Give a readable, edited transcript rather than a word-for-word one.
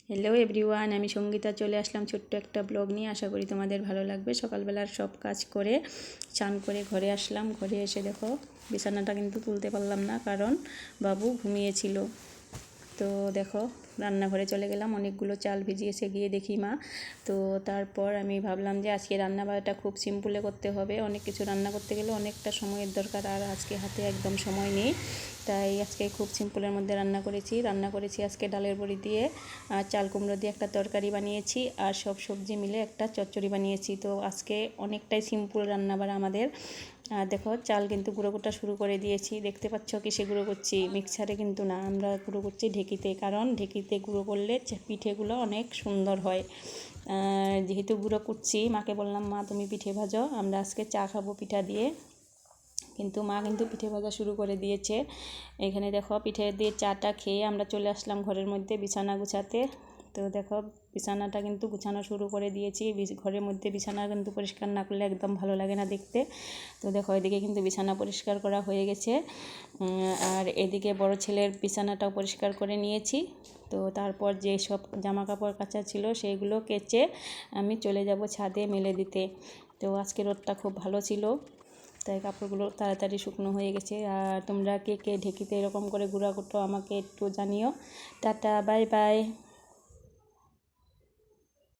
Hello everyone, আমি সঙ্গীতা চলে আসলাম ছোট্ট একটা ব্লগ নিয়ে। আশা করি তোমাদের ভালো লাগবে। সকালবেলার সব কাজ করে চান করে ঘরে আসলাম। ঘরে এসে দেখো বিছানাটা কিন্তু তুলতে পারলাম না, কারণ বাবু ঘুমিয়েছিল। তো দেখো রান্নাঘরে চলে গেলাম, অনেকগুলো চাল ভিজিয়েছে গিয়ে দেখি মা। তো তারপর আমি ভাবলাম যে আজকে রান্নাবাড়াটা খুব সিম্পলে করতে হবে। অনেক কিছু রান্না করতে গেলে অনেকটা সময়ের দরকার, আর আজকে হাতে একদম সময় নেই। তাই আজকে খুব সিম্পলের মধ্যে রান্না করেছি আজকে ডালের বড়ি দিয়ে আর চাল কুমড়ো দিয়ে একটা তরকারি বানিয়েছি, আর সব সবজি মিলে একটা চচ্চড়ি বানিয়েছি। তো আজকে অনেকটাই সিম্পল রান্নাবাড়া আমাদের। আর দেখো চাল কিন্তু গুঁড়ো কোটা শুরু করে দিয়েছি। দেখতে পাচ্ছ কিসে গুঁড়ো করছি, মিক্সারে কিন্তু না, আমরা গুঁড়ো করছি ঢেঁকিতে, কারণ ঢেঁকিতে গুঁড়ো করলে পিঠেগুলো অনেক সুন্দর হয়। যেহেতু গুঁড়ো করছি, মাকে বললাম মা তুমি পিঠে ভাজো, আমরা আজকে চা খাবো পিঠা দিয়ে। কিন্তু মা কিন্তু পিঠে ভাজা শুরু করে দিয়েছে। এখানে দেখো পিঠে দিয়ে চাটা খেয়ে আমরা চলে আসলাম ঘরের মধ্যে বিছানা গুছাতে। তো দেখো বিছানাটা কিন্তু গুছানো শুরু করে দিয়েছি। ঘরের মধ্যে বিছানা কিন্তু পরিষ্কার না করলে একদম ভালো লাগে না দেখতে। তো দেখো এদিকে কিন্তু বিছানা পরিষ্কার করা হয়ে গেছে, আর এদিকে বড় ছেলের বিছানাটাও পরিষ্কার করে নিয়েছি। তো তারপর যে সব জামা কাপড় কাচা ছিল সেইগুলো কেচে আমি চলে যাব ছাদে মেলে দিতে। তো আজকে রোদটা খুব ভালো ছিল, তাই কাপড়গুলো তাড়াতাড়ি শুকনো হয়ে গেছে। আর তোমরা কে কে ঢেঁকিতে এরকম করে গুঁড়া করতো আমাকে একটু জানিও। Tata, bye bye.